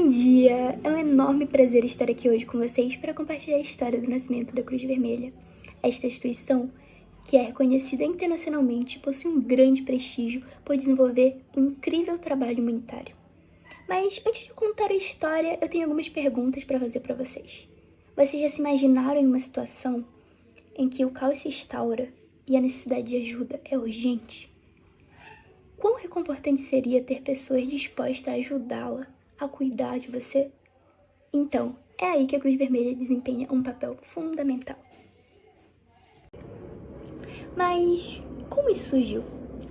Bom dia! É um enorme prazer estar aqui hoje com vocês para compartilhar a história do nascimento da Cruz Vermelha. Esta instituição, que é reconhecida internacionalmente, possui um grande prestígio por desenvolver um incrível trabalho humanitário. Mas antes de contar a história, eu tenho algumas perguntas para fazer para vocês. Vocês já se imaginaram em uma situação em que o caos se instaura e a necessidade de ajuda é urgente? Quão reconfortante seria ter pessoas dispostas a ajudá-la, a cuidar de você? Então, é aí que a Cruz Vermelha desempenha um papel fundamental. Mas como isso surgiu?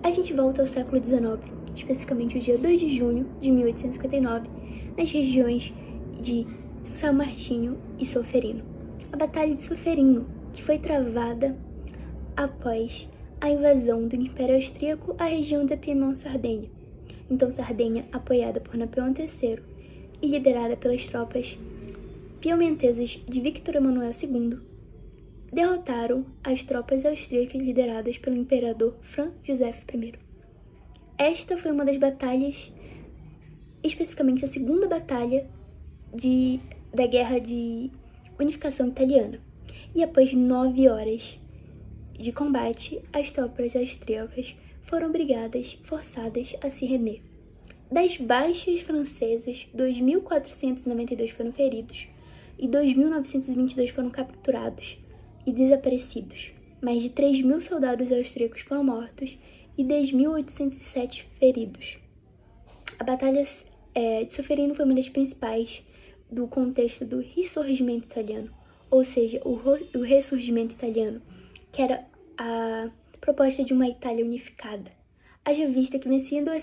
A gente volta ao século XIX, especificamente o dia 2 de junho de 1859, nas regiões de São Martinho e Solferino. A Batalha de Solferino, que foi travada após a invasão do Império Austríaco à região da Piemont-Sardenha. Então, Sardenha, apoiada por Napoleão III e liderada pelas tropas piemontesas de Victor Emanuel II, derrotaram as tropas austríacas lideradas pelo imperador Franz Joseph I. Esta foi uma das batalhas, especificamente a segunda batalha da Guerra de Unificação Italiana. E após 9 horas de combate, as tropas austríacas foram forçadas a se render. Das baixas francesas, 2.492 foram feridos e 2.922 foram capturados e desaparecidos. Mais de 3.000 soldados austríacos foram mortos e 10.807 feridos. A Batalha de Solferino foi uma das principais do contexto do Risorgimento italiano, ou seja, o ressurgimento italiano, que era a proposta de uma Itália unificada. Haja vista que, vencido o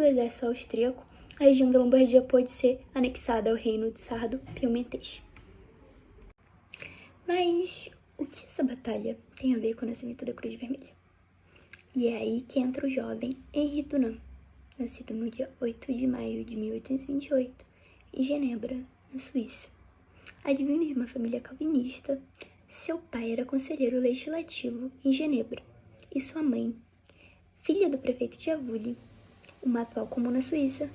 exército austríaco, a região da Lombardia pôde ser anexada ao reino de Sardo-Piemontês. Mas o que essa batalha tem a ver com o nascimento da Cruz Vermelha? E é aí que entra o jovem Henri Dunant, nascido no dia 8 de maio de 1828, em Genebra, na Suíça. Advindo de uma família calvinista, seu pai era conselheiro legislativo em Genebra e sua mãe, filha do prefeito de Avully, uma atual comuna suíça,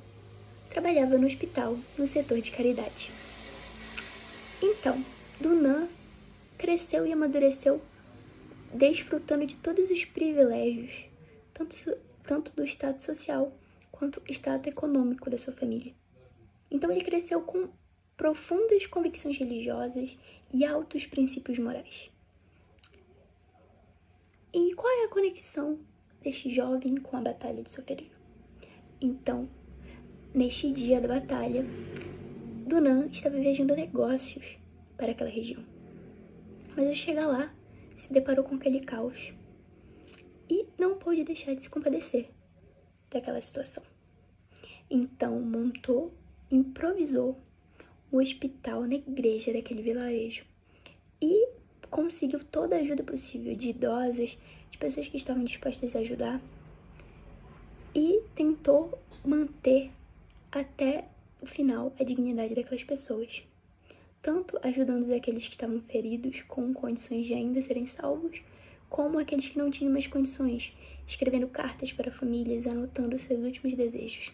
trabalhava no hospital no setor de caridade. Então, Dunant cresceu e amadureceu desfrutando de todos os privilégios, tanto do status social quanto do status econômico da sua família. Então ele cresceu com profundas convicções religiosas e altos princípios morais. E qual é a conexão deste jovem com a Batalha de Solferino? Então, neste dia da batalha, Dunant estava viajando negócios para aquela região. Mas ao chegar lá, se deparou com aquele caos e não pôde deixar de se compadecer daquela situação. Então improvisou um hospital na igreja daquele vilarejo e conseguiu toda a ajuda possível de idosas, de pessoas que estavam dispostas a ajudar, e tentou manter até o final a dignidade daquelas pessoas, tanto ajudando aqueles que estavam feridos com condições de ainda serem salvos, como aqueles que não tinham mais condições, escrevendo cartas para famílias, anotando seus últimos desejos.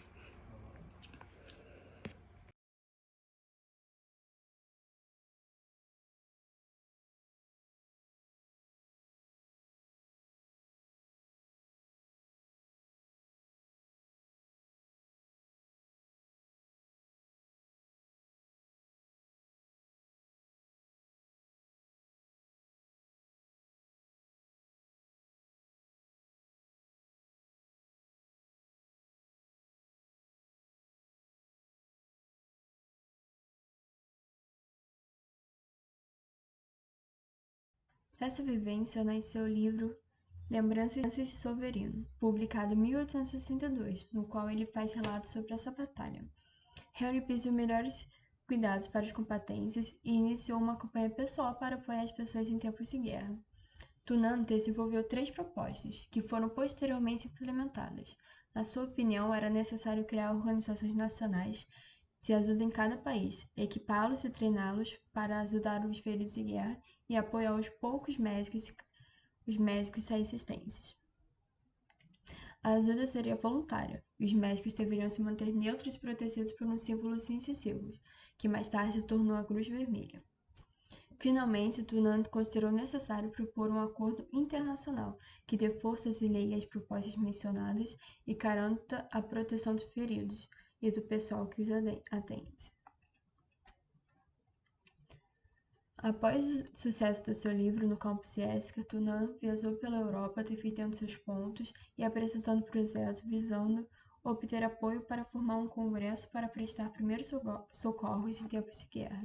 Dessa vivência nasceu o livro Lembranças de Solferino, publicado em 1862, no qual ele faz relatos sobre essa batalha. Henry pediu melhores cuidados para os combatentes e iniciou uma campanha pessoal para apoiar as pessoas em tempos de guerra. Dunant desenvolveu 3 propostas, que foram posteriormente implementadas. Na sua opinião, era necessário criar organizações nacionais de ajuda em cada país, equipá-los e treiná-los para ajudar os feridos de guerra e apoiar os médicos e assistências. A ajuda seria voluntária. Os médicos deveriam se manter neutros e protegidos por um símbolo incisivo, que mais tarde se tornou a Cruz Vermelha. Finalmente, Tunan considerou necessário propor um acordo internacional que dê forças e lei às propostas mencionadas e garanta a proteção dos feridos e do pessoal que os atende. Após o sucesso do seu livro no campo Ciesca, Tunan viajou pela Europa defendendo seus pontos e apresentando projetos visando obter apoio para formar um congresso para prestar primeiros socorros em tempos de guerra.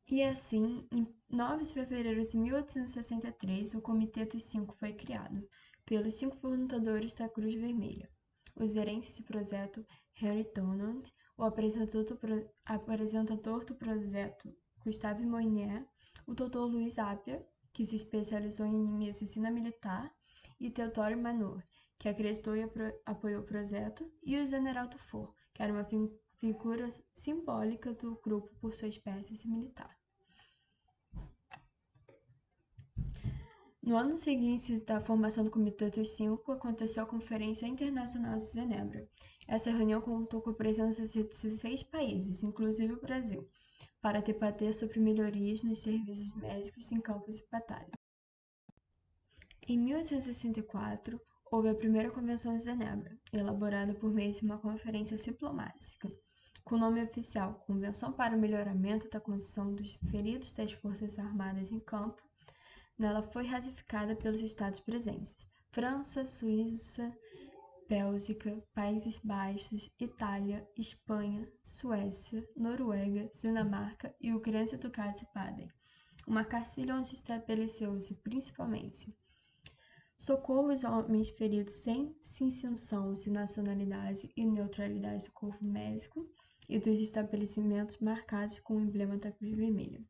E assim, em 9 de fevereiro de 1863, o Comitê dos Cinco foi criado, pelos 5 fundadores da Cruz Vermelha. O gerente desse projeto, Henry Dunant, o apresentador do projeto, Gustave Moynier, o Dr. Louis Appia, que se especializou em medicina militar, e Theodore Manor, que acreditou e apoiou o projeto, e o General Dufour, que era uma figura simbólica do grupo por sua espécie militar. No ano seguinte da formação do Comitê dos Cinco, aconteceu a Conferência Internacional de Genebra. Essa reunião contou com a presença de 16 países, inclusive o Brasil, para debater sobre melhorias nos serviços médicos em campos de batalha. Em 1864, houve a primeira Convenção de Genebra, elaborada por meio de uma conferência diplomática, com o nome oficial Convenção para o Melhoramento da Condição dos Feridos das Forças Armadas em Campo. Nela foi ratificada pelos estados presentes: França, Suíça, Bélgica, Países Baixos, Itália, Espanha, Suécia, Noruega, Dinamarca e o Grande Ducado de Baden. Uma cartilha onde estabeleceu-se principalmente socorro aos homens feridos sem distinção de nacionalidade e neutralidade do corpo médico e dos estabelecimentos marcados com o emblema da Cruz Vermelha.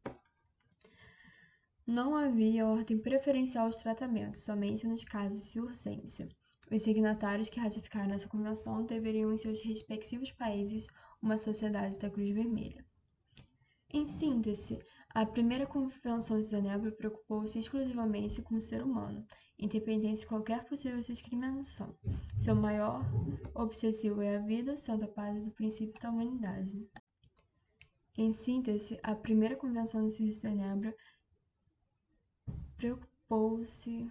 Não havia ordem preferencial aos tratamentos, somente nos casos de urgência. Os signatários que ratificaram essa convenção deveriam em seus respectivos países uma sociedade da Cruz Vermelha. Em síntese, a primeira Convenção de Genebra preocupou-se exclusivamente com o ser humano, independente de qualquer possível discriminação. Seu maior objetivo é a vida, sendo a base do princípio da humanidade. Em síntese, a primeira Convenção de Genebra preocupou-se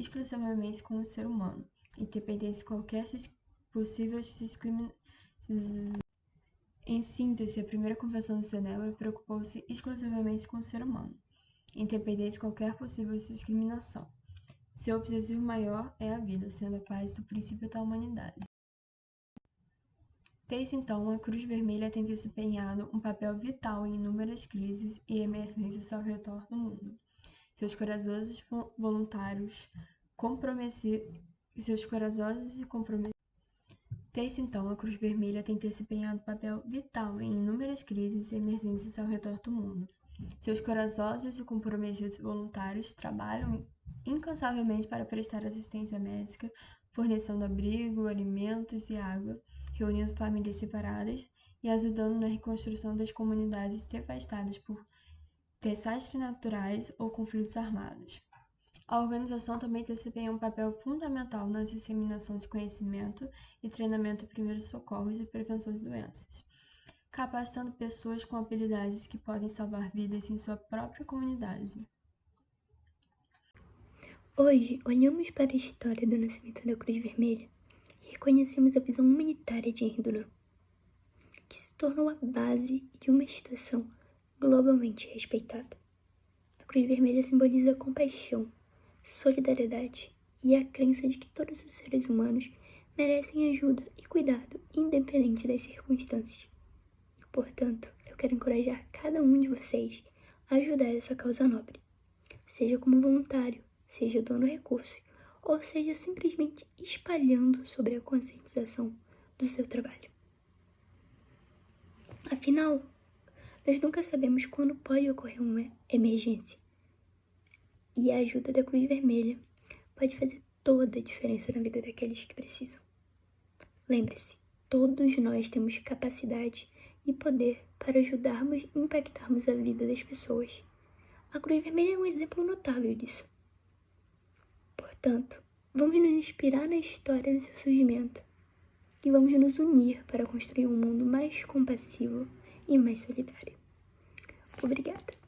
exclusivamente com o ser humano, independente de qualquer possível discriminação. Em síntese, a primeira Convenção de Genebra preocupou-se exclusivamente com o ser humano, independente de qualquer possível discriminação. Seu objetivo maior é a vida, sendo a base do princípio da humanidade. Desde então, a Cruz Vermelha tem desempenhado um papel vital em inúmeras crises e emergências ao redor do mundo. Seus corajosos voluntários Desde então, a Cruz Vermelha tem desempenhado um papel vital em inúmeras crises e emergências ao redor do mundo. Seus corajosos e comprometidos voluntários trabalham incansavelmente para prestar assistência médica, fornecendo abrigo, alimentos e água, reunindo famílias separadas e ajudando na reconstrução das comunidades devastadas por desastres naturais ou conflitos armados. A organização também desempenha um papel fundamental na disseminação de conhecimento e treinamento de primeiros socorros e prevenção de doenças, capacitando pessoas com habilidades que podem salvar vidas em sua própria comunidade. Hoje, olhamos para a história do nascimento da Cruz Vermelha e reconhecemos a visão humanitária de Henry Dunant, que se tornou a base de uma instituição globalmente respeitada. A Cruz Vermelha simboliza a compaixão, solidariedade e a crença de que todos os seres humanos merecem ajuda e cuidado, independente das circunstâncias. Portanto, eu quero encorajar cada um de vocês a ajudar essa causa nobre, seja como voluntário, seja doando recursos, ou seja simplesmente espalhando sobre a conscientização do seu trabalho. Afinal, nós nunca sabemos quando pode ocorrer uma emergência. E a ajuda da Cruz Vermelha pode fazer toda a diferença na vida daqueles que precisam. Lembre-se, todos nós temos capacidade e poder para ajudarmos e impactarmos a vida das pessoas. A Cruz Vermelha é um exemplo notável disso. Portanto, vamos nos inspirar na história do seu surgimento e vamos nos unir para construir um mundo mais compassivo e mais solidário. Obrigada.